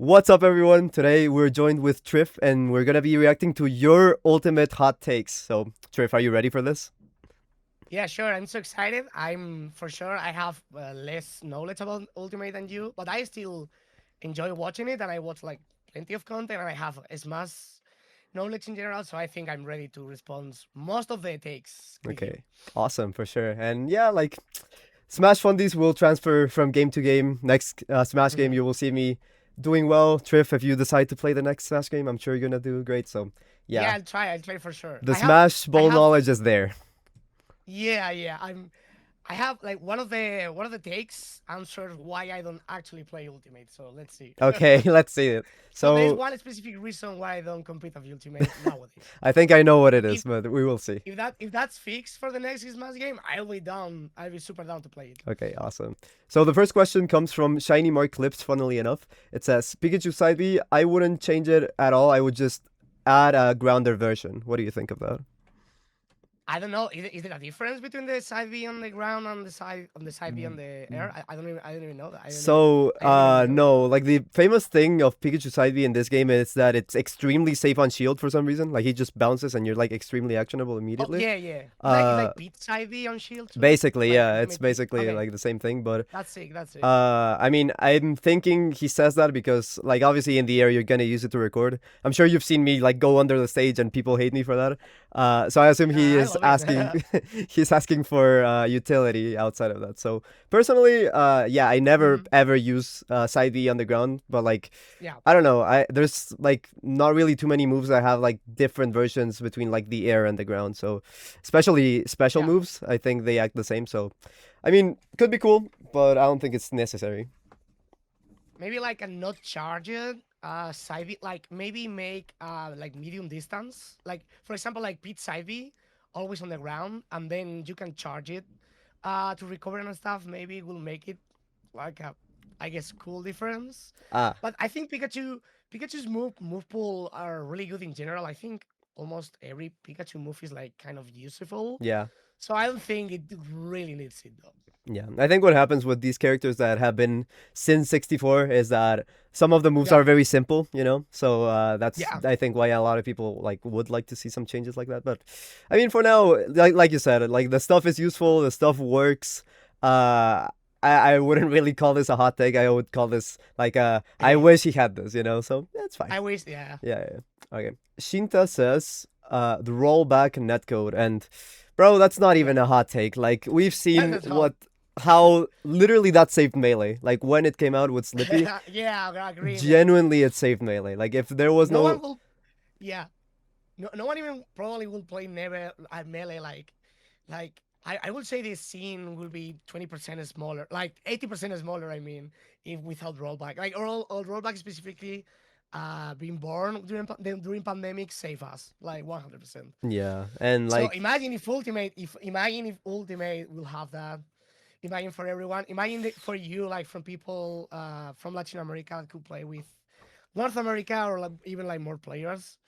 What's up, everyone? Today we're joined with Trif, and we're gonna be reacting to your ultimate hot takes. So, Trif, are you ready for this? Yeah, sure. I'm so excited. I'm for sure. I have less knowledge about Ultimate than you, but I still enjoy watching it, and I watch like plenty of content, and I have as much knowledge in general. So I think I'm ready to respond most of the takes with you. Okay, awesome for sure. And yeah, like Smash Fundies will transfer from game to game. Next Smash game, Hmm. you will see me doing well. Trif, if you decide to play the next Smash game, I'm sure you're gonna do great. So, Yeah, yeah, I'll try. I'll try for sure. the Smash I Ball have. knowledge is there. Yeah. I have like one of the takes answers why I don't actually play Ultimate. So let's see. Okay, let's see it. So there is So, one specific reason why I don't compete with Ultimate nowadays. I think I know what it is, If but we will see. if that's fixed for the next Smash game, I'll be down. I'll be super down to play it. Okay, awesome. So the first question comes from Shiny Mark Clips, funnily enough. It says, Pikachu side B, I wouldn't change it at all. I would just add a grounder version. What do you think of that? I don't know. Is there a difference between the side B on the ground and the side B on the air? I don't even know that. So, I don't even know that. no, like the famous thing of Pikachu side B in this game is that it's extremely safe on shield for some reason. Like he just bounces and you're like extremely actionable Oh immediately. yeah. Is Uh, like Beat side B on shield too? Basically, Like yeah, it's Ultimate Beat. basically Okay, like the same thing, but that's sick. That's sick. I mean, I'm thinking he says that because, like, obviously in the air you're gonna use it to record. I'm sure you've seen me like go under the stage and people hate me for that. So I assume he I is love asking, it. he's asking for utility outside of that. So personally, yeah, I never Mhm. ever use side B on the ground, but like, Yeah, I don't know. There's like not really too many moves that have like different versions between like the air and the ground. So especially special yeah. moves, I think they act the same. So I mean, could be cool, but I don't think it's necessary. Maybe like a not charged side B, like maybe make like medium distance. Like for example, like Pete side B, always on the ground, and then you can charge it to recover and stuff. Maybe it will make it like a, I guess, cool difference. Ah, But I think Pikachu's move pool are really good in general. I think almost every Pikachu move is like kind of useful. yeah. So I don't think it really needs it though. Yeah, I think what happens with these characters that have been since 64 is that some of the moves Yeah, are very simple, you know. So that's yeah, I think why a lot of people like would like to see some changes like that. But I mean, for now, like you said, like the stuff is useful, the stuff works. I wouldn't really call this a hot take. I would call this like I wish he had this, you know. So that's fine. I wish. Yeah. Yeah. Okay. Shinta says the rollback netcode, and bro, that's not Yeah. even a hot take. Like we've seen That's hot. what how literally that saved melee. Like when it came out with Slippy, Yeah, I agree, man. genuinely it saved melee. Like if there was No no one will. Yeah, no one even probably will play never at melee. Like I would say this scene will be 20% smaller, like 80% smaller. I mean, if without rollback, like all rollback specifically, being born during pandemic save us like 100%. yeah, and So like imagine if ultimate will have that. Imagine for everyone. Imagine for you, like from people from Latin America that could play with North America or like, even like more players.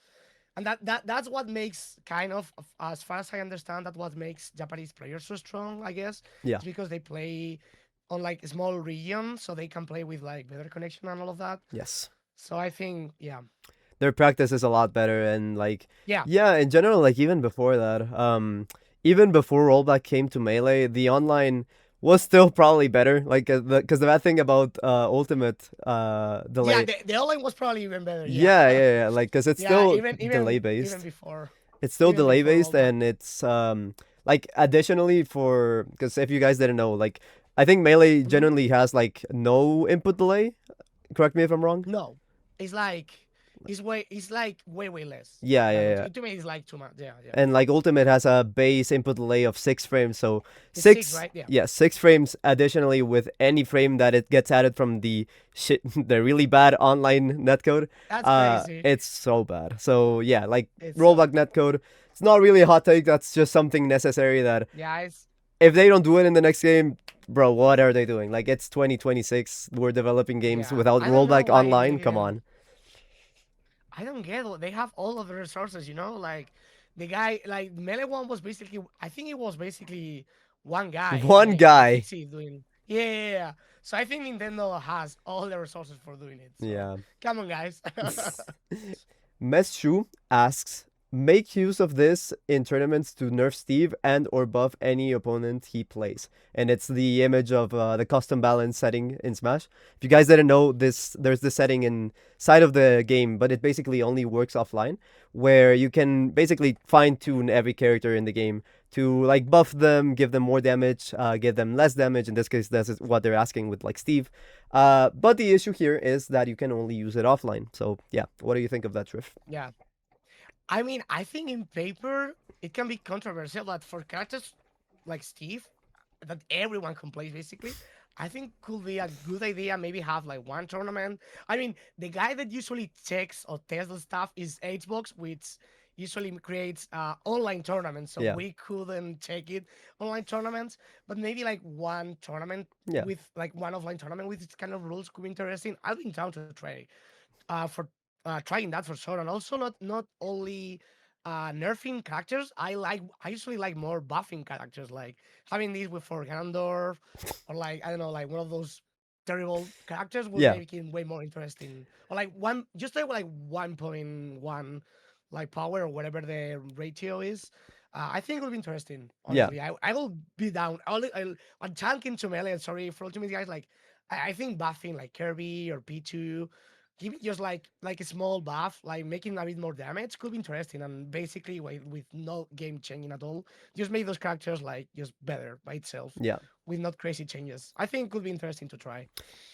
And that's what makes kind of as far as I understand, that what makes Japanese players so strong, I guess. yeah, It's because they play on like a small region, so they can play with like better connection and all of that. yes. So I think Their practice is a lot better and like yeah, yeah, in general, like even before that, even before rollback came to melee, the online was still probably better. Like because the bad thing about ultimate yeah. delay, The online was probably even better. Yeah, yeah, like because it's yeah. still Even delay even even based. before It's still even delay before based, rollback. and it's like additionally for because if you guys didn't know, like I think melee Mhm. generally has like no input delay. Correct me if I'm wrong. No, it's like it's like way less Yeah, than yeah, yeah. ultimate is like too much. Yeah. And like ultimate has a base input delay of 6 frames, so It's six, six, right? Yeah. yeah, 6 frames additionally with any frame that it gets added from the shit the really bad online netcode. That's crazy. It's so bad. So yeah, like It's so rollback bad. netcode, it's not really a hot take. That's just something necessary that Yeah, it's if they don't do it in the next game, bro, what are they doing? Like it's 2026, we're developing games yeah. without I don't know rollback why they online. Come didn't. on. I don't get it. They have all of the resources, like the guy, like Melee One was basically. I think it was basically one guy, One like guy. Fitzy doing. Yeah. So I think Nintendo has all the resources for doing it. So Yeah. come on, guys. Meshu asks, make use of this in tournaments to nerf Steve and or buff any opponent he plays. And it's the image of the custom balance setting in Smash. If you guys didn't know this, there's this setting inside of the game, but it basically only works offline, where you can basically fine tune every character in the game to like buff them, give them more damage, give them less damage. In this case, that's what they're asking with like Steve. But the issue here is that you can only use it offline. So yeah, what do you think of that, Trif? Yeah. I mean, I think in paper it can be controversial, but for characters like Steve, that everyone can play basically, I think could be a good idea. Maybe have like one tournament. I mean, the guy that usually checks or tests the stuff is Xbox, which usually creates online tournaments. So Yeah, we couldn't check it online tournaments, but maybe like one tournament yeah, with like one offline tournament with this kind of rules could be interesting. I'll be down to try for trying that for sure, and also not only nerfing characters. I usually like more buffing characters, like having these with for Ganondorf, or like I don't know, like one of those terrible characters will yeah, make it way more interesting. Or like one, just like 1.1 like power or whatever the ratio is. I think it will be interesting. yeah, Honestly, I will be down. I'm chunking to melee. Sorry for ultimate guys. Like I think buffing like Kirby or P2, give it just like a small buff, like making a bit more damage could be interesting. And basically, with no game changing at all, just make those characters like just better by itself, yeah. with not crazy changes. I think could be interesting to try.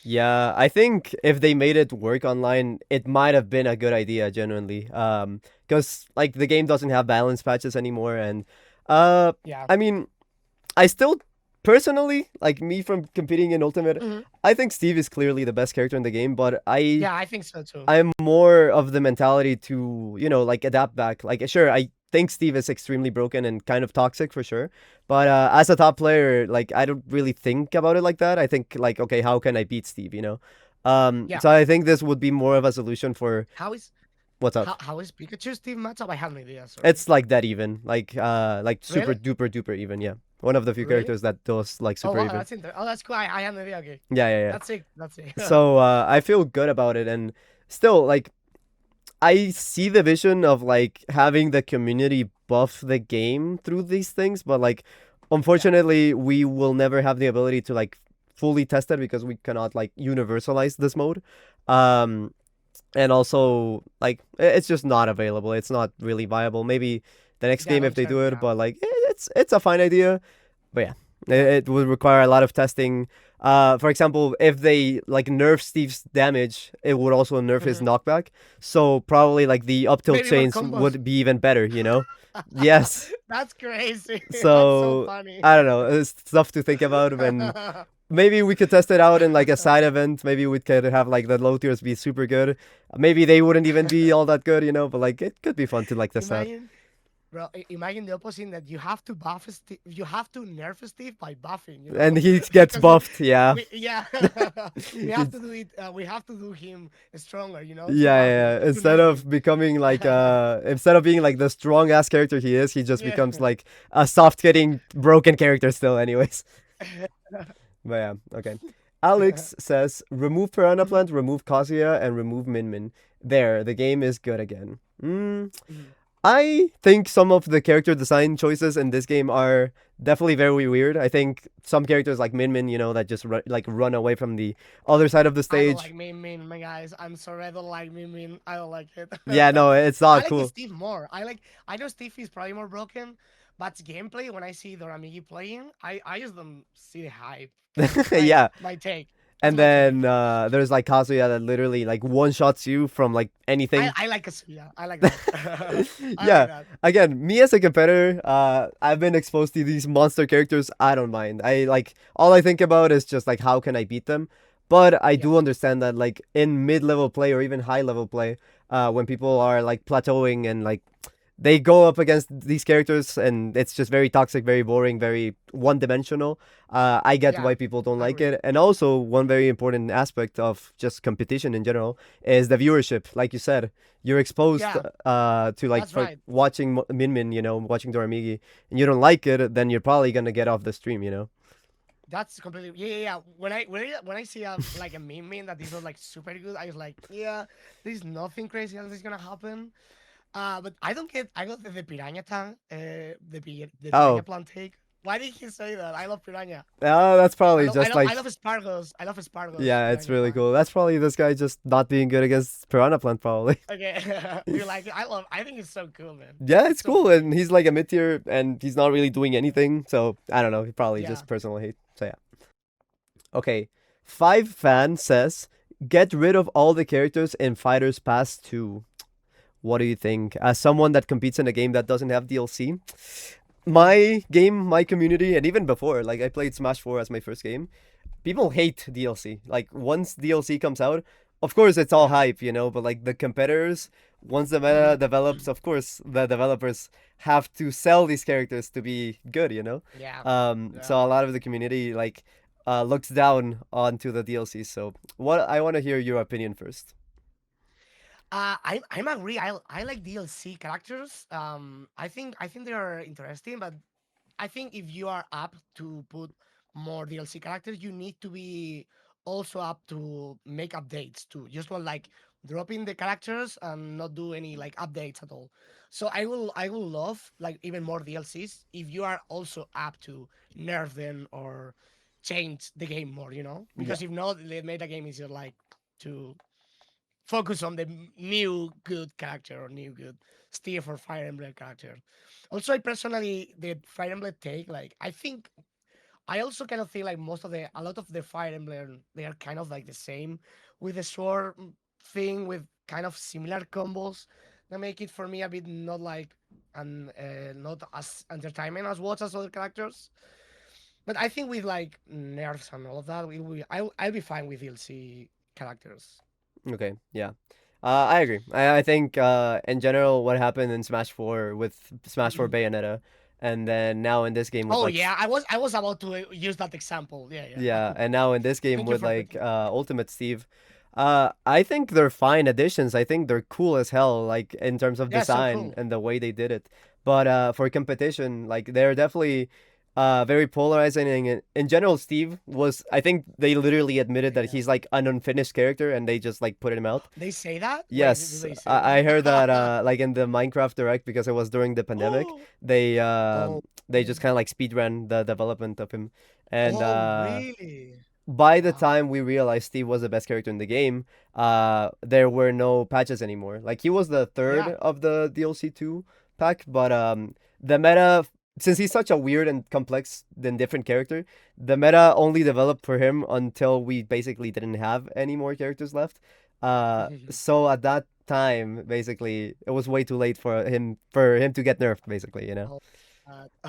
Yeah, I think if they made it work online, it might have been a good idea, genuinely. Because like the game doesn't have balance patches anymore, and uh, Yeah. I mean, I still personally like me from competing in Ultimate. Hmm. I think Steve is clearly the best character in the game, but Yeah, I think so too. I'm more of the mentality to, like adapt back. Like, sure, I think Steve is extremely broken and kind of toxic for sure. But as a top player, like, I don't really think about it like that. I think, like, okay, how can I beat Steve? Yeah. So I think this would be more of a solution for How is what's up. how is Pikachu Steve matchup? I have no idea. Sorry. It's like that even, like super Really? duper duper even, yeah. One of the few Really? characters that does like Oh super wow, even. that's interesting. Oh, that's cool. I have no idea. Okay, Yeah, yeah, yeah. that's it. That's it. So I feel good about it, and still, like, I see the vision of like having the community buff the game through these things, but like Yeah. unfortunately we will never have the ability to like fully test it because we cannot like universalize this mode. Um and also like it's just not available. It's not really viable. Maybe the next Yeah. game Long if they do term. it, Yeah. but like it's a fine idea. But yeah, Yeah. it would require a lot of testing. For example, if they like nerf Steve's damage, it would also nerf his Mhm. knockback. So probably like the up tilt Maybe more chains combos. would be even better? Yes. That's crazy. That's so So funny. I don't know. It's stuff to think about, and maybe we could test it out in like a side event. Maybe we could have like the low tiers be super good. Maybe they wouldn't even be all that good. But like it could be fun to like test out. Imagine, bro. Imagine the opposite, that you have to buff Steve. You have to nerf Steve by buffing. And he gets Because buffed. Yeah. yeah, we have He's- to do it. We have to do him stronger. To Yeah, buff him, yeah, yeah. to nerf him. Instead of being like the strong ass character he is, he just Yeah. becomes like a soft hitting broken character still, anyways. But yeah, okay. Alex says remove Piranha Mhm, Plant, remove Kazuya, and remove Min Min. There, the game is good again. mhm. I think some of the character design choices in this game are definitely very weird. I think some characters like Min Min, that just run away from the other side of the I don't stage. like Min Min, my guys. I'm sorry, I don't like Min Min. I don't like it. Yeah, no, it's I not like cool. Steve more. I know Steve is probably more broken, but gameplay, when I see Doramigi playing, I just don't see the hype. That's Yeah, my take. That's and my take. then there's like Kazuya that literally like one shots you from like anything. I like Kazuya. I like that. I like Yeah, that. again, me as a competitor, I've been exposed to these monster characters. I don't mind. I like all I think about is just like how can I beat them. But I Yeah. do understand that like in mid-level play or even high-level play, when people are like plateauing and like they go up against these characters and it's just very toxic, very boring, very one-dimensional. I get Yeah. why people don't like Agree. it. And also one very important aspect of just competition in general is the viewership. Like you said, you're exposed Yeah. to like That's for right. watching Min Min, watching Doramigi, and you don't like it, then you're probably gonna get off the stream. That's completely yeah. When I see like a meme that this was like super good, I was like, yeah, there's nothing crazy else is gonna happen. But I got the piranha tank, the piranha Oh, plant take. Why did he say that? I love piranha. that's probably just I like love Spargos. I love Spargos yeah, it's piranha really plant. cool. That's probably this guy just not being good against Piranha Plant, probably. Okay, do you like it? I think it's so cool, man. Yeah, it's It's so cool, funny. and he's like a mid tier, and he's not really doing anything. So I don't know. He probably Yeah. just personal hate. So yeah. Okay. Five fan says, get rid of all the characters in Fighters Pass 2. What do you think? As someone that competes in a game that doesn't have DLC, Mhm. my game, my community, and even before, like I played Smash 4 as my first game, people hate DLC. Like once DLC comes out, of course it's all Yeah. hype, but like the competitors, once the meta develops, of course the developers have to sell these characters to be good. Yeah. So Yeah. a lot of the community like looks down onto the DLC. So what I want to hear your opinion first. I'm agree. I like DLC characters. I think they are interesting, but I think if you are up to put more DLC characters, you need to be also up to make updates too. Just not like dropping the characters and not do any like updates at all. So I will love like even more DLCs if you are also up to nerf them or change the game more, Yeah. Because if not, they made the game easier like to focus on the new good character or new good Steve or Fire Emblem character. Also, I personally the Fire Emblem take like I think I also kind of feel like a lot of the Fire Emblem they are kind of like the same with the sword thing with kind of similar combos that make it for me a bit not like and not as entertainment as watch as other characters. But I think with like nerfs and all of that, I'll be fine with DLC characters. Okay. Yeah. I agree. I think in general what happened in Smash 4 with Smash 4 Bayonetta, and then now in this game with Oh like yeah, I was about to use that example. Yeah, yeah, yeah. and now in this game Thank you with for like taking. Ultimate Steve, I think they're fine additions. I think they're cool as hell, like in terms of Yeah, so design cool. and the way they did it. But for competition, like they're definitely very polarizing. And in general, Steve was. I think they literally admitted that Yeah. he's like an unfinished character, and they just like put him out. They say that? Wait, do Yes, they say I that? heard that like in the Minecraft Direct because it was during the pandemic, Oh, they oh, they just kind of like speedran the development of him, and oh, really? by the Wow. time we realized Steve was the best character in the game, there were no patches anymore. Like he was the third Yeah. of the DLC 2 pack, but the meta since he's such a weird and complex and different character, the meta only developed for him until we basically didn't have any more characters left. So at that time, basically, it was way too late for him to get nerfed, basically. Oh,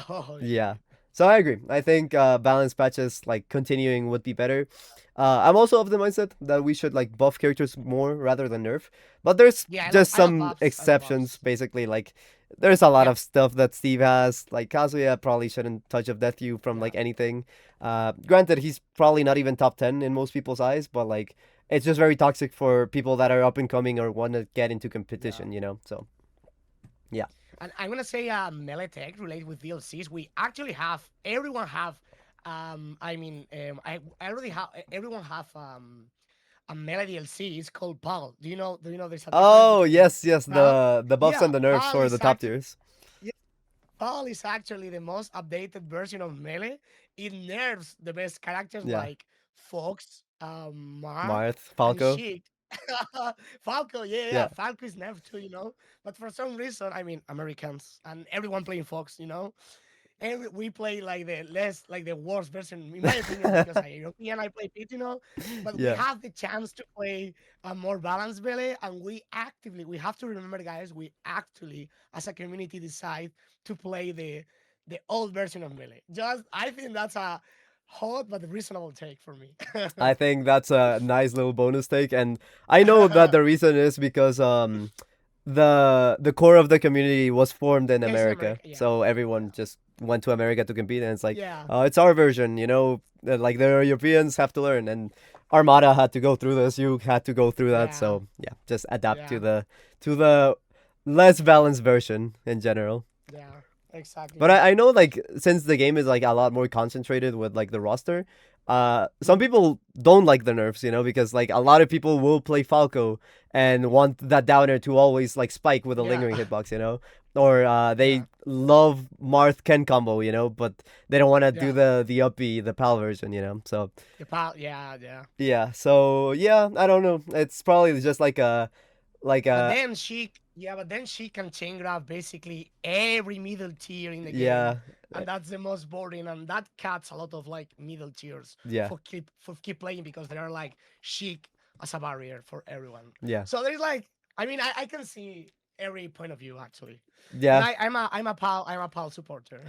oh Yeah. shit. So I agree. I think balance patches like continuing would be better. I'm also of the mindset that we should like buff characters more rather than nerf. But there's Yeah, just I love some buffs. I love exceptions. buffs. Basically, like there's a lot Yeah, of stuff that Steve has. Like Kazuya probably shouldn't touch of Death You from yeah, like anything. Granted, he's probably not even top 10 in most people's eyes, but like it's just very toxic for people that are up and coming or want to get into yeah. competition. So yeah. And I'm gonna say melee tech related with DLCs. We actually have everyone have I already have everyone have a melee DLC. It's called PAL. Do you know there's a difference Oh between yes, yes. PAL? The buffs Yeah, and the nerfs PAL for the is top actually tiers. yeah, PAL is actually the most updated version of melee. It nerfs the best characters Yeah. like Fox, Marth, Marth, and Falco. Sheik. Falco, yeah, Yeah. Falco is nerfed too, But for some reason, I mean, Americans and everyone playing Fox. And we play like the worst version, in my opinion, because I European, I play Pit. But we Yeah. have the chance to play a more balanced melee, and we have to remember, guys, we actually, as a community, decide to play the old version of melee. Just, I think that's a hot but reasonable take for me. I think that's a nice little bonus take, and I know that the reason is because the core of the community was formed in Yes, in America, America, yeah, so yeah, everyone just went to America to compete, and it's like, yeah, it's our version. Like the Europeans have to learn, and Armada had to go through this. You had to go through that, yeah, so yeah, just adapt to yeah, the less balanced version in general. yeah. But Exactly. I know like since the game is like a lot more concentrated with like the roster, some Mhm. people don't like the nerfs, because like a lot of people will play Falco and want that downer to always like spike with a Yeah. lingering hitbox, or Yeah. they love Marth Ken combo, but they don't want to do Yeah. the uppy the PAL version, So Yeah. Yeah. yeah, so yeah, I don't know. It's probably just like But a then she can chain grab basically every middle tier in the game, yeah, and that's the most boring, and that cuts a lot of like middle tiers yeah, for keep playing because they are like Sheik as a barrier for everyone. yeah, So there's like, I mean, I can see every point of view actually, but yeah. I'm a pal supporter,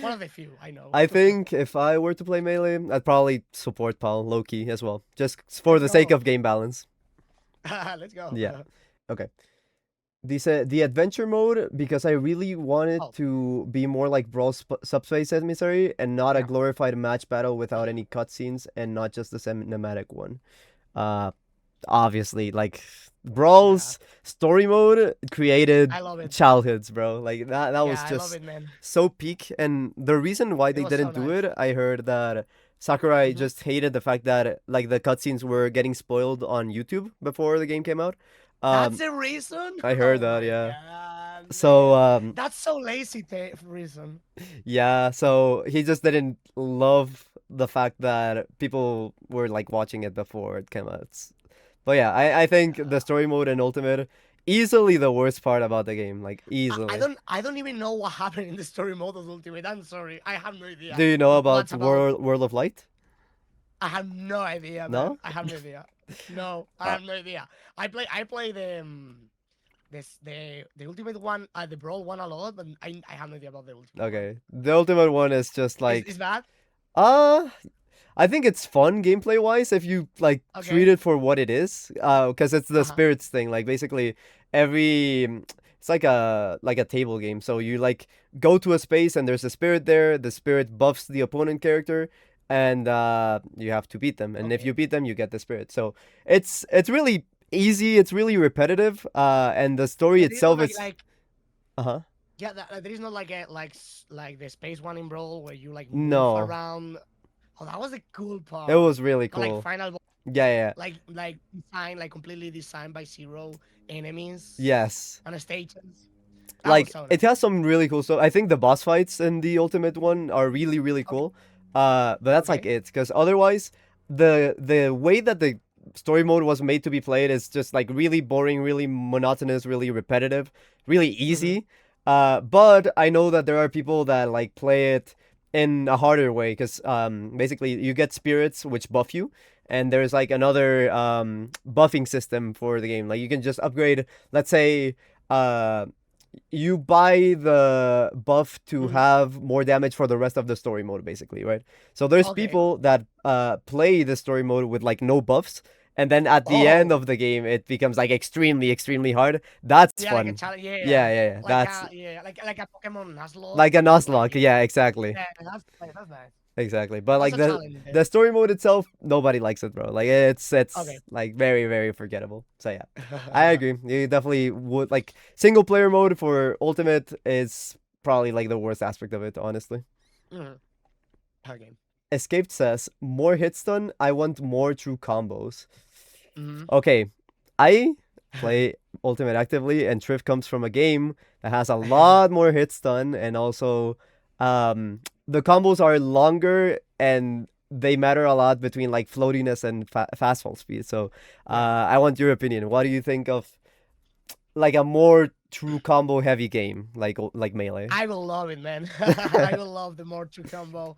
one of the few I know. I think if I were to play melee, I'd probably support Paul low key as well, just for Let's the sake go, of game balance. let's go. Yeah. Okay. The adventure mode because I really wanted Oh to be more like Brawl Subspace Emissary and not a yeah, glorified match battle without any cutscenes and not just the cinematic one. Uh, Obviously, like yeah, Brawl's story mode created I love it. childhoods, bro. Like that Yeah, was I love just it, man. so peak. And the reason why It they was so didn't do nice. it, I heard that Sakurai Mhm. just hated the fact that like the cutscenes were getting spoiled on YouTube before the game came out. That's Um, the reason? I heard Oh that, my yeah. god, So man. That's so lazy reason. yeah, so he just didn't love the fact that people were like watching it before it came out. But yeah, I think the Yeah. story mode and ultimate easily the worst part about the game, like I easily. don't I don't even know what happened in the story mode of Ultimate. I'm sorry. I have no Do idea. you know about What's about World of Light? I have no idea, man. No? I have no idea. No, I Uh, have no idea. I play the ultimate one, the brawl one a lot, but I have no idea about the ultimate one. okay. The ultimate one is just Is like bad? uh I think it's fun gameplay wise if you like treat Okay. it for what it is. Because it's the Uh-huh. spirits thing. Like basically every it's like a table game. So you like go to a space and there's a spirit there. The spirit buffs the opponent character, and you have to beat them. And if you Okay. beat them, you get the spirit. So it's really easy. It's really repetitive. And the story But it's not itself, like it's like uh-huh. yeah, there is not like a like the space one in Brawl where you like move No, around. Oh, that was the cool it part. was really But like cool. final Yeah, yeah, yeah. like designed like completely designed by zero enemies Yes. and stations. That was Like so it nice. has some really cool stuff. I think the boss fights in the ultimate one are really really Okay. cool. But that's like Okay. it because otherwise the way that the story mode was made to be played is just like really boring, really monotonous, really repetitive, really Hmm. easy. But I know that there are people that like play it in a harder way because basically you get spirits which buff you. And there's like another buffing system for the game. Like you can just upgrade, let's say, uh, you buy the buff to Hmm. have more damage for the rest of the story mode, basically, right? So there's Okay. people that play the story mode with like no buffs, and then at the end Oh. of the game, it becomes like extremely, extremely hard. That's Yeah, like a fun. challenge. Yeah, Yeah. yeah, yeah. That's Like a Pokemon like Nuzlocke, a but like Nuzlocke. Yeah, exactly. yeah, that's nice. Exactly. But That's like a the challenge then. the story mode itself, nobody likes it, bro. Like it's Okay. like very very forgettable. So yeah, I agree. You definitely would like single player mode for Ultimate is probably like the worst aspect of it, honestly. Mhm. Okay. Escaped says more hit stun. I want more true combos. Hmm. Okay, I play Ultimate actively, and Trif comes from a game that has a lot more hit stun, and also the combos are longer and they matter a lot between like floatiness and fast fall speed. So Yeah. I want your opinion. What do you think of like a more true combo heavy game like Melee? I will love it, man. I will love the more two combo.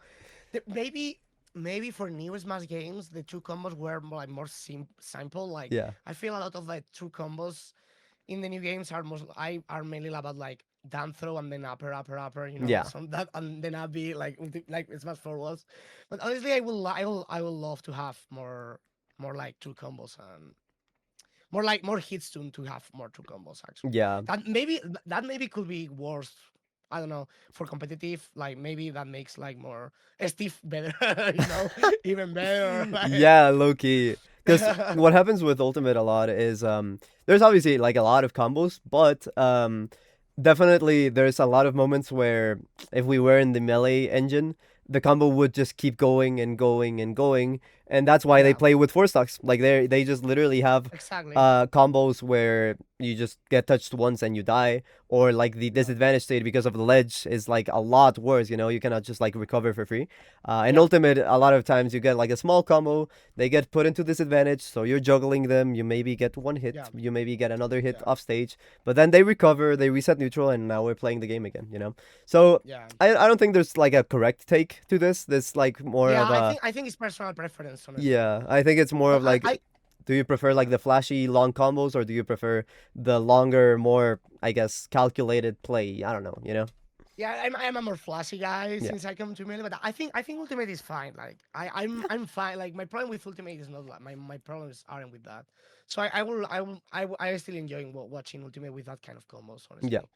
Maybe for new Smash games, the two combos were like more simple. Like Yeah, I feel a lot of the two combos in the new games are mainly about like down throw and then upper, yeah, so that and then I'll be like like Smash 4 was. But honestly, I will love to have more like two combos and more hits to have more two combos actually. yeah. That maybe could be worse. I don't know for competitive, like maybe that makes like more Steve better, even better. Like, Yeah, low key. Because what happens with Ultimate a lot is there's obviously like a lot of combos, but definitely there's a lot of moments where if we were in the melee engine, the combo would just keep going and going and going, and that's why they Yeah, play with four stocks. Like they just literally have exactly. combos where you just get touched once and you die, or like the Yeah, disadvantage state because of the ledge is like a lot worse. You cannot just like recover for free. In yeah, ultimate, a lot of times you get like a small combo, they get put into disadvantage, so you're juggling them. You maybe get one hit, yeah, you maybe get another hit yeah, off stage, but then they recover, they reset neutral, and now we're playing the game again. So yeah. I don't think there's like a correct take to this. This like more Yeah, of a I think it's personal preference, honestly. yeah. I think it's more Well, of like, I do you prefer like yeah. the flashy long combos or do you prefer the longer, more I guess calculated play? I don't know. Yeah, I'm a more flashy guy Yeah. since I come to melee, but I think Ultimate is fine. Like I'm fine. Like my problem with Ultimate is not like my problems aren't with that. So I still enjoy watching Ultimate with that kind of combos. Yeah. Honestly,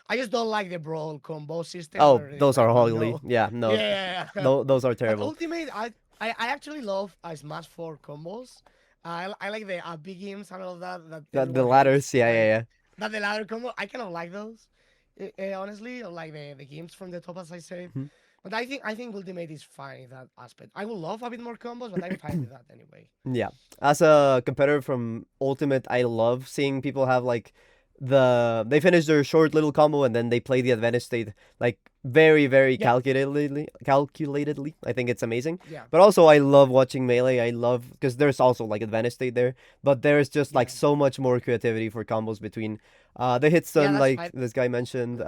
I just don't like the brawl combo system Oh, where it's those are like ugly. no, Yeah. No. yeah, yeah. Those are But terrible. Ultimate, I actually love Smash 4 combos. I like the big games and all of that that The everyone hates. ladders. Yeah. Like Yeah. that the ladder combo. I kind of like those. Honestly, or like the games from the top, as I said. Yeah. But I think Ultimate is fine in that aspect. I would love a bit more combos, but I'm fine with that anyway. Yeah. As a competitor from Ultimate, I love seeing people have like they finish their short little combo and then they play the advantage state like very Yeah, calculatedly. I think it's amazing. yeah, But also I love watching melee. I love because there's also like advantage state there, but there's just like yeah, so much more creativity for combos between the hit yeah. stun That's like fine. this guy mentioned,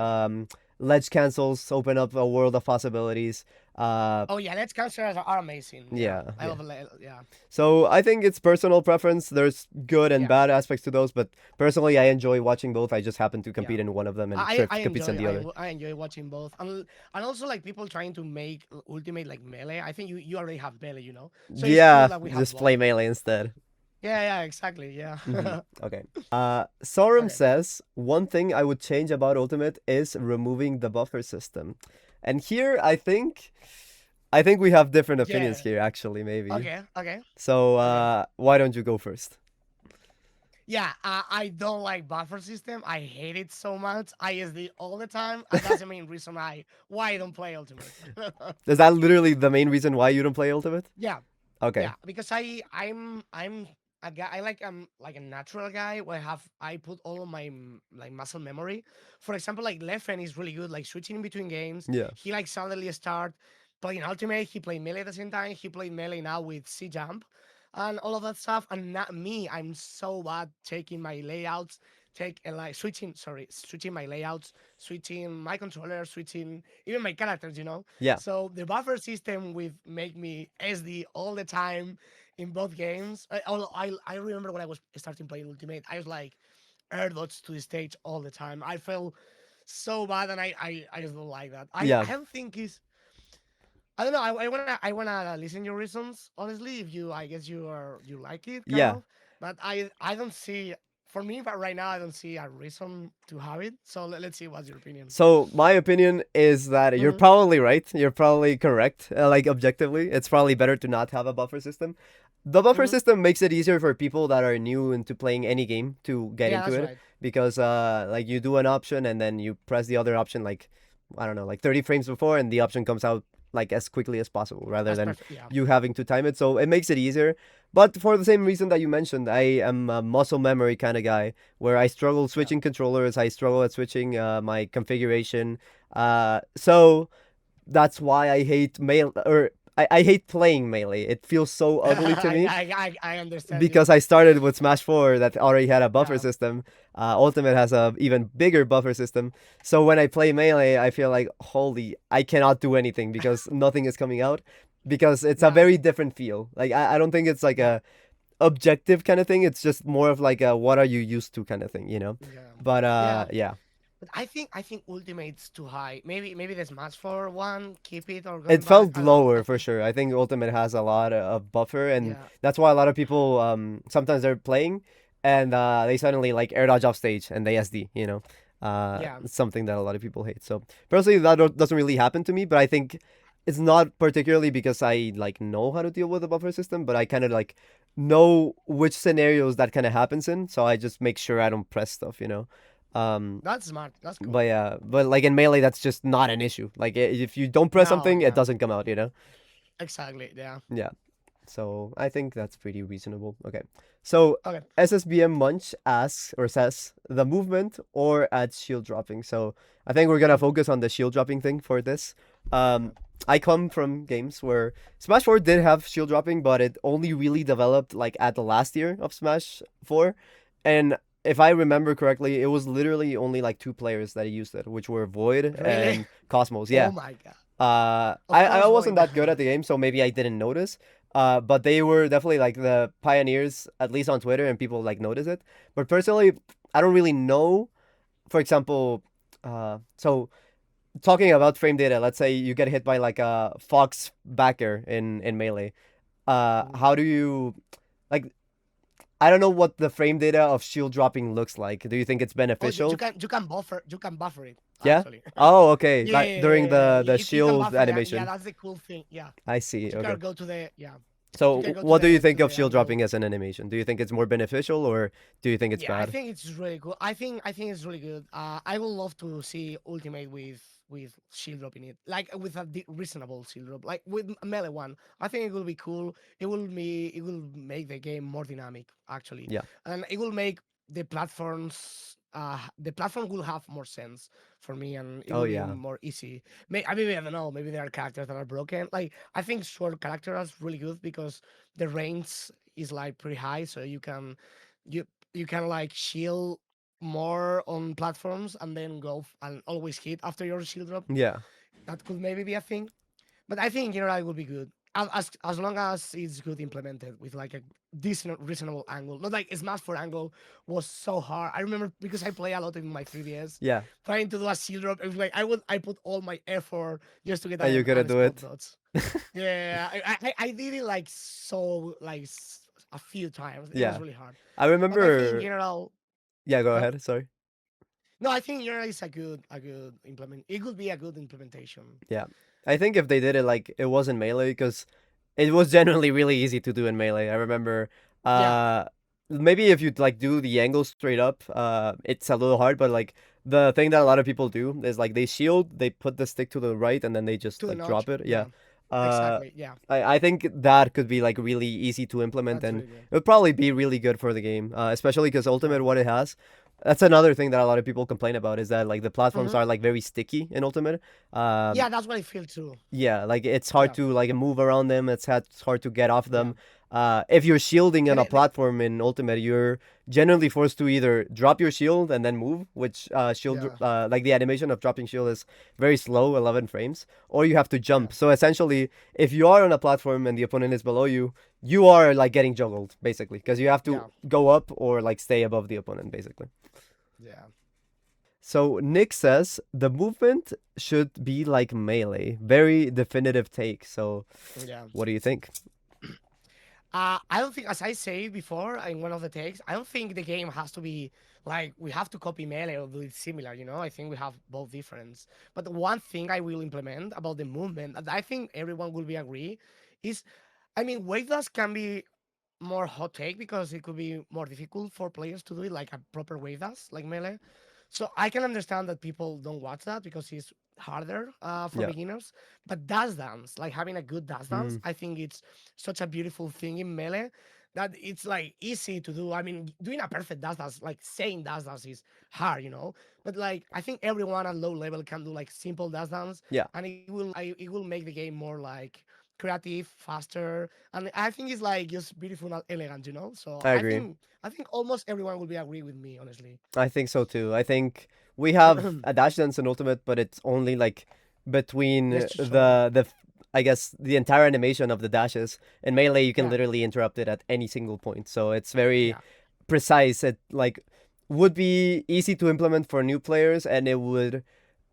ledge cancels open up a world of possibilities. Oh yeah, let's cancers are amazing. Yeah, Yeah, I yeah. love it. Yeah, So I think it's personal preference. There's good and yeah, bad aspects to those, but personally, I enjoy watching both. I just happen to yeah. compete in one of them, and Trif competes in the other. I enjoy watching both, and also like people trying to make Ultimate like melee. I think you already have melee, so it's cool Yeah, that we have just play both. melee instead. Yeah, yeah, exactly. Yeah. Okay. Sorum Okay. says one thing I would change about Ultimate is removing the buffer system, and here I think we have different opinions Yeah. here. Actually, maybe. Okay. Okay. So Okay. why don't you go first? Yeah, I don't like buffer system. I hate it so much. ISD all the time, and that's the main reason why I don't play Ultimate. Is that literally the main reason why you don't play Ultimate? Yeah, Okay. yeah, because I'm a guy. I like a natural guy where I put all of my like muscle memory. For example, like Leffen is really good, like switching in between games. Yeah. He like suddenly start playing Ultimate. He played melee at the same time. He played melee now with C jump and all of that stuff. And not me. I'm so bad taking my layouts. Take and like switching my layouts, switching my controller, switching even my characters, Yeah. so the buffer system with make me SD all the time in both games. I remember when I was starting playing Ultimate, I was like air dots to the stage all the time. I felt so bad, and I just don't like that. Yeah. I don't think is I don't know. I wanna listen your reasons. Honestly, if you I guess you like it kind Yeah. of, but I don't see for me. But right now I don't see a reason to have it. So let's see what's your opinion. So my opinion is that you're Hmm. probably right. You're probably correct. Like objectively, it's probably better to not have a buffer system. The buffer Hmm. system makes it easier for people that are new into playing any game to get Yeah, into that's it right. because like you do an option and then you press the other option like I don't know, like 30 frames before and the option comes out like as quickly as possible rather That's than perfect. Yeah. you having to time it. So it makes it easier. But for the same reason that you mentioned, I am a muscle memory kind of guy where I struggle Yeah. switching controllers. I struggle at switching my configuration. So that's why I hate mail or I hate playing melee. It feels so ugly to me I understand because you. I started with Smash 4 that already had a buffer Yeah, system. Ultimate has a even bigger buffer system. So when I play melee, I feel like holy, I cannot do anything because nothing is coming out because it's a yeah, very different feel. Like I don't think it's like yeah, a objective kind of thing. It's just more of like a what are you used to kind of thing. yeah, But yeah. yeah. But I think Ultimate's too high. Maybe the Smash for one, keep it or It going back. felt I don't know. lower for sure. I think Ultimate has a lot of buffer, and Yeah, that's why a lot of people sometimes they're playing and they suddenly like air dodge off stage and they SD. yeah, It's something that a lot of people hate. So personally, that doesn't really happen to me, but I think it's not particularly because I like know how to deal with the buffer system, but I kind of like know which scenarios that kind of happens in, so I just make sure I don't press stuff. Um, That's smart. That's but cool. yeah, but like in melee, that's just not an issue. Like if you don't press No, something, it yeah, doesn't come out. You know? exactly. Yeah. Yeah. So I think that's pretty reasonable. Okay. So Okay. SSBM Munch asks or says the movement or adds shield dropping. So I think we're gonna Mhm. focus on the shield dropping thing for this. Yeah. Um, I come from games where Smash 4 did have shield dropping, but it only really developed like at the last year of Smash 4. And if I remember correctly, it was literally only like two players that used it, which were Void Really? and Cosmos. Oh Yeah. my god. Of I course, wasn't Void. that good at the game, so maybe I didn't notice. But they were definitely like the pioneers, at least on Twitter, and people like notice it. But personally, I don't really know. For example, so talking about frame data, let's say you get hit by like a Fox backer in melee. Mhm. How do you like? I don't know what the frame data of shield dropping looks like. Do you think it's Oh, beneficial? you can buffer it Yeah. actually. Oh, okay. Yeah, Like yeah, yeah, during yeah, yeah. the You can shield buffer it. Yeah, animation. that's the cool thing. Yeah, I see. you Okay. can go to the yeah. You can So, go what do you to think of the shield dropping angle. as an animation? Do you think it's more beneficial or do you think it's Yeah, I bad? think it's really good. I think it's really good. I would love to see Ultimate with shield drop in it, like with a reasonable shield drop, like with a melee one. I think it will be cool. It will make the game more dynamic actually, Yeah. and it will make the platforms. The platform will have more sense for me, and it Oh will be yeah. more easy. Maybe I don't know. Maybe there are characters that are broken. Like I think sword character is really good because the range is like pretty high, so you you can like shield more on platforms and then go and always hit after your shield drop. Yeah. That could maybe be a thing, but I think in general it would be good as long as it's good implemented with like a decent reasonable angle. Not like Smash for angle was so hard. I remember because I play a lot in my 3DS, Yeah. trying to do a shield drop. It was like I put all my effort just to get And you couldn't an do spot it. dodge. Yeah, I did it like so like a few times. It was Yeah. really hard, I but I think in remember. general. Yeah, go Uh, ahead. Sorry. no, I think Euro is a good implement. It could be a good implementation. Yeah. I think if they did it like it was in Melee, because it was generally really easy to do in Melee. I remember Yeah, uh maybe if you like do the angle straight up, it's a little hard, but like the thing that a lot of people do is like they shield, they put the stick to the right and then they just to the like notch. drop it. Yeah. Yeah, Uh exactly. Yeah, I think that could be like really easy to implement that's and really good. it would probably be really good for the game, especially because Yeah. Ultimate what it has. That's another thing that a lot of people complain about is that like the platforms Hmm. are like very sticky in Ultimate. Um, Yeah, that's what I feel too. yeah, like it's hard Yeah, to like move around them. It's hard to get off yeah. them. If you're shielding on And a platform in Ultimate, you're generally forced to either drop your shield and then move, which yeah, like the animation of dropping shield is very slow, 11 frames, or you have to yeah, jump. So essentially, if you are on a platform and the opponent is below you, you are like getting juggled basically because you have to yeah, go up or like stay above the opponent basically. yeah, So Nick says the movement should be like melee. Very definitive take. So yeah. what do you think? I don't think, as I said before in one of the takes, I don't think the game has to be like we have to copy melee or do it similar. You know, I think we have both difference. But the one thing I will implement about the movement, and I think everyone will be agree, is, I mean, wave dash can be more hot take because it could be more difficult for players to do it like a proper wave dash like melee. So I can understand that people don't watch that because it's harder for Yeah. beginners. But dash dance, like having a good dash dance, Mm, I think it's such a beautiful thing in melee that it's like easy to do. I mean, doing a perfect dash dance, like saying dash dance is hard, you know. But like I think everyone at low level can do like simple dash dance, yeah, and it will make the game more like creative, faster, and I think it's like just beautiful and elegant, you know. So I agree. I think almost everyone will be agree with me, honestly. I think so too. I think we have a dash dance in Ultimate, but it's only like between Just to show. I guess the entire animation of the dashes. In Melee, you can Yeah, literally interrupt it at any single point. So it's very yeah, precise. It like would be easy to implement for new players, and it would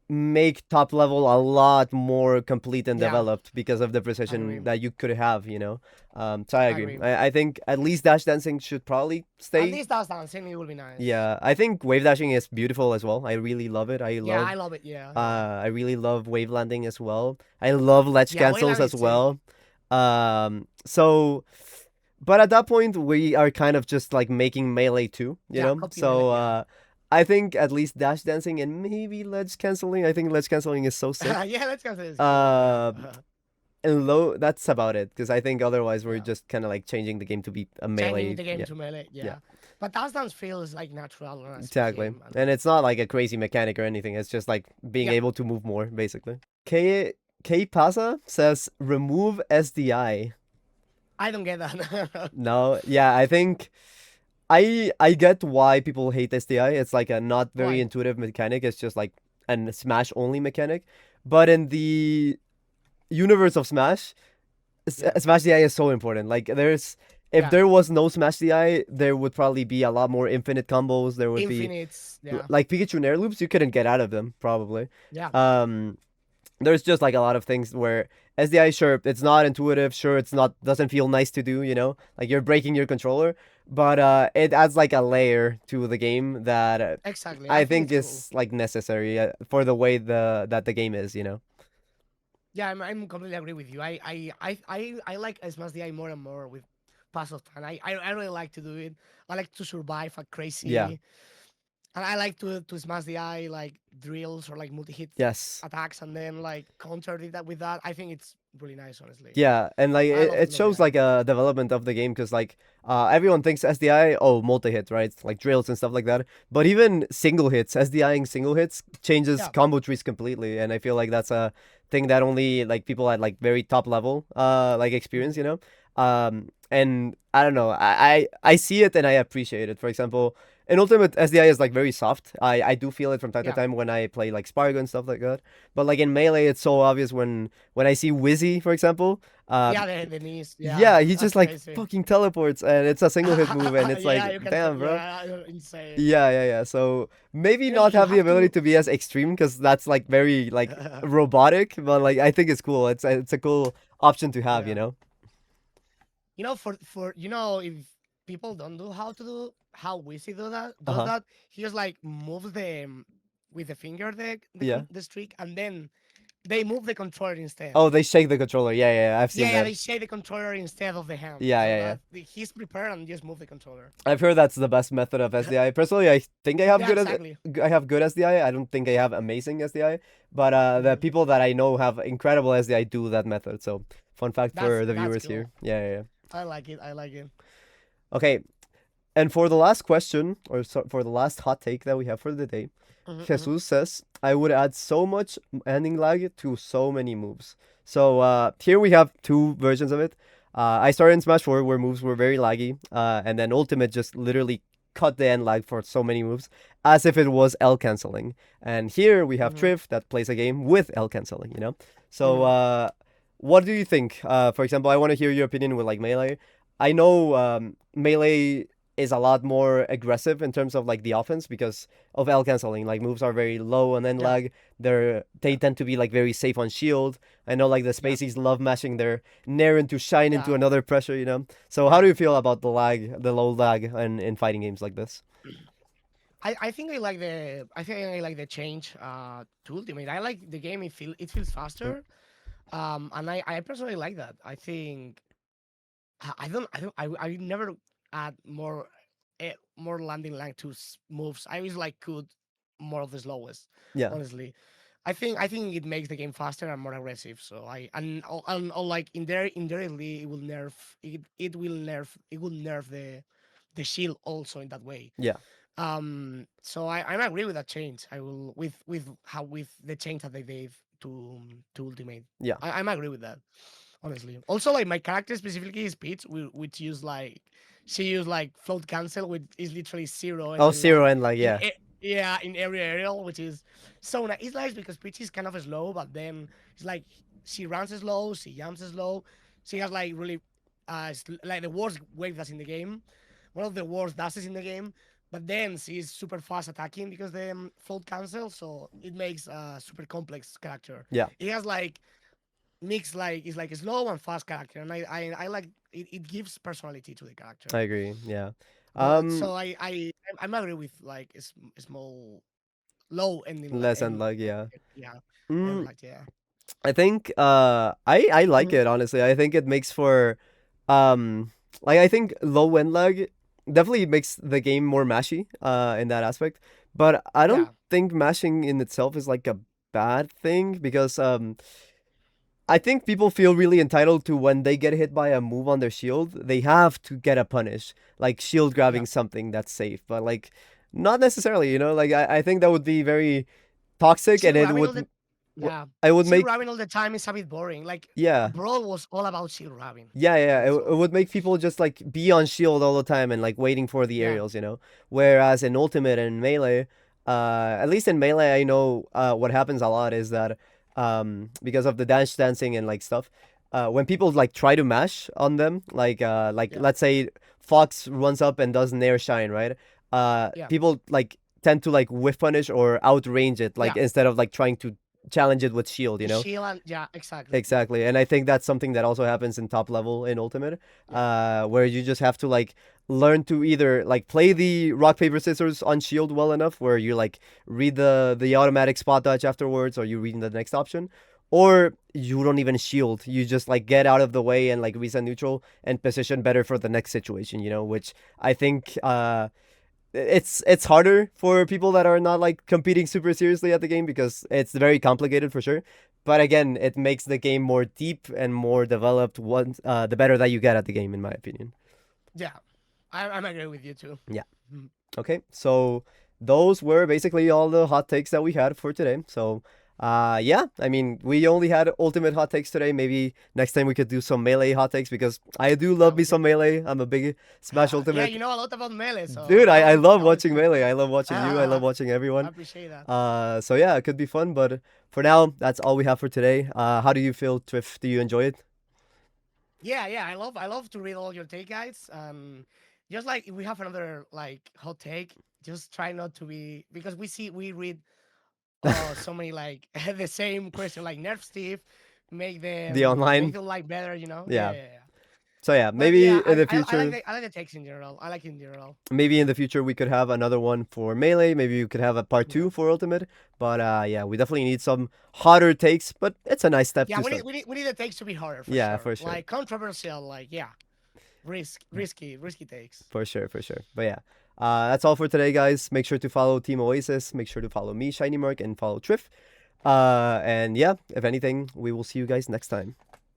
make top level a lot more complete and yeah. developed because of the I agree. precision that you could have, you know. So I I agree. agree. I think at least dash dancing should probably At stay. least that's dancing. It will be nice. Yeah, I think wave dashing is beautiful as well. I really love it. Yeah, I love it. Yeah, yeah, I really love wave landing as well. I love ledge yeah. cancels Wayland as is sick. well. So but at that point we are kind of just like making melee too, you Yeah, know? copy melee. So Yeah, I think at least dash dancing and maybe ledge canceling. I think ledge canceling is so sick. Yeah, let's consider it's cool. Uh, Yeah, and low. That's about it because I think otherwise we're yeah. just kind of like changing the game to be a Changing melee. the game Yeah, to melee. yeah, Yeah, but dash dance feels like natural on a Switch exactly. game, and And it's not like a crazy mechanic or anything. It's just like being yeah, able to move more, basically. K Pasa says remove SDI. I don't get that. No, yeah, I think I get why people hate SDI. It's like a not very Why? intuitive mechanic. It's just like an Smash only mechanic. But in the universe of Smash, Yeah, Smash DI is so important. Like there's if yeah. there was no Smash DI, there would probably be a lot more infinite combos. There would be Infinites. Yeah, like Pikachu Nair loops, you couldn't get out of them probably. yeah. Um there's just like a lot of things where SDI, sure, it's not intuitive, sure, it's not doesn't feel nice to do, like you're breaking your controller, but it adds like a layer to the game that Exactly. I I think think it's cool. is like necessary for the way the game is. Yeah, I'm completely agree with you. I like Smash DI more and more with pass of time. I really like to do it. I like to survive a Yeah. crazy, and I like to smash the eye like drills or like multi hit Yes. attacks and then like counter it that with that. I think it's really nice, honestly. Yeah, and like I it love shows the eye. like a development of the game because like everyone thinks SDI, oh, multi-hit, right, like drills and stuff like that, but even single hits, SDIing single hits changes Yeah. combo trees completely, and I feel like that's a thing that only like people at like very top level like experience, Mhm. and I don't know, I see it and I appreciate it. For example, in Ultimate, SDI is like very soft. I do feel it from time to Yeah. time when I play like Spargo and stuff like that, but like in Melee it's so obvious when I see Wizzy, for example. Yeah, the knees. Yeah, Yeah, he just that's like crazy. fucking teleports, and it's a single hit move, and it's Yeah, like, you can. damn, bro. Yeah, insane. Yeah, yeah, yeah. So maybe not You have the have ability to. to be as extreme because that's like very like robotic, but like I think it's cool. It's a cool option to have, you Yeah. know? For if people don't do how to do how Wizzy Uh does huh. that, he just like moves the with the finger Yeah. the streak, and then they move the controller instead. Oh, they shake the controller. Yeah, yeah, yeah, I've seen Yeah, that. they shake the controller instead of the hand, Yeah, so yeah, yeah. that he's prepared and just move the controller. I've heard that's the best method of SDI. Personally, I think Yeah, exactly. I have good SDI. I don't think I have amazing SDI, but the Hmm. people that I know have incredible SDI do that method. So fun fact for the That's viewers here. cool. Yeah, yeah, yeah. I like it. I like it. Okay, and for the last question, or for the last hot take that we have for the day, Hmm. Jesus says, I would add so much ending lag to so many moves. So here we have two versions of it. I started in Smash 4 where moves were very laggy, and then Ultimate just literally cut the end lag for so many moves as if it was L canceling. And here we have Hmm. Trif that plays a game with L canceling. So Hmm. what do you think? For example, I want to hear your opinion with like Melee. I know Melee is a lot more aggressive in terms of like the offense because of L canceling. Like moves are very low and then Yeah, lag. They yeah, tend to be like very safe on shield. I know like the yeah, Spaceys love mashing their Nair into Shine into yeah, another pressure. So how yeah. do you feel about the low lag in fighting games like this? I think I like the change to Ultimate. I like the game. It feels Mm. faster. And I personally like that. I think I never add more landing lag to moves. I always like could more of the slowest. Yeah, Honestly, I think it makes the game faster and more aggressive. So like indirectly it will nerf the shield also in that way. yeah, So I agree with that change. I will with the change that they gave to Ultimate. yeah. I'm agree with that, honestly. Also, like my character specifically is Peach, which use like she used like float cancel, which is literally zero, and Oh, then zero like and like yeah, yeah, in every aerial, which is so nice. It's nice because Peach is kind of slow, but then it's like she runs slow, she jumps slow, she has like really like the worst wave that's in the game, one of the worst dashes in the game. But then she's super fast attacking because the float cancel, so it makes a super complex character. yeah. It has like mix like it's like a slow and fast character, and I like it. It gives personality to the I character. agree. Yeah. But Um, so I'm agree with like small low ending less and and like yeah. yeah, and Mm, like yeah. I think I like Mhm. it honestly. I think it makes for um like I think low end lag. definitely makes the game more mashy in that aspect. But I don't Yeah, think mashing in itself is like a bad thing because I think people feel really entitled to when they get hit by a move on their shield, they have to get a punish, like shield yeah. grabbing something that's safe. But like, not necessarily, you know. Like I think that would be very toxic, and Shield grabbing all the w- yeah. it would Shield make grabbing all the time is a bit boring. Like yeah. Brawl was all about shield grabbing. Yeah, yeah, That's it all. would make people just like be on shield all the time and like waiting for the Yeah, aerials, you know. Whereas in ultimate and melee, at least in melee, I know what happens a lot is that because of the dancing and like stuff, when people like try to mash on them, like yeah, let's say Fox runs up and does Nair Shine, right? yeah, People like tend to like whiff punish or outrange it, like yeah. instead of like trying to challenge it with shield, you To know. shield and yeah, exactly. Exactly. And I think that's something that also happens in top level in Ultimate, Yeah, where you just have to like learn to either like play the rock paper scissors on shield well enough where you like read the automatic spot dodge afterwards or you read the next option, or you don't even shield. You just like get out of the way and like reset neutral and position better for the next situation, you know, which I think it's harder for people that are not like competing super seriously at the game because it's very complicated for sure. But again, it makes the game more deep and more developed once the better that you get at the game, in my opinion. yeah. I'm agree with you too. Yeah. Mhm. Okay. So those were basically all the hot takes that we had for today. So yeah, I mean we only had ultimate hot takes today. Maybe next time we could do some melee hot takes because I do Yeah, love me we some can. melee. I'm a big Smash Yeah, Ultimate you know a lot about melee, so dude. I love that was watching fun. melee. I love watching you. I love I watching everyone. appreciate that. So yeah, it could be fun, but for now, that's all we have for today. How do you feel, Trif? Do you enjoy it? Yeah, yeah. I love to read all your take guides. Just like if we have another like hot take, just try not to be because we read so many like the same question like nerf Steve, The make online, them like better, you know? Yeah, yeah. yeah, yeah. So yeah, But yeah, maybe in the future, I like the takes in general. I like it in general. maybe in the future we could have another one for melee. Maybe we could have a part Yeah. two for ultimate. But yeah, we definitely need some hotter takes. But it's a nice step Yeah, to start. we need the takes to be harder for Yeah, sure. for sure, Like controversial, like yeah, risky takes. for sure, for sure. But yeah, that's all for today, guys. Make sure to follow Team Oasis. Make sure to follow me, Shiny Mark, and follow Trif. And yeah, if anything, we will see you guys next time.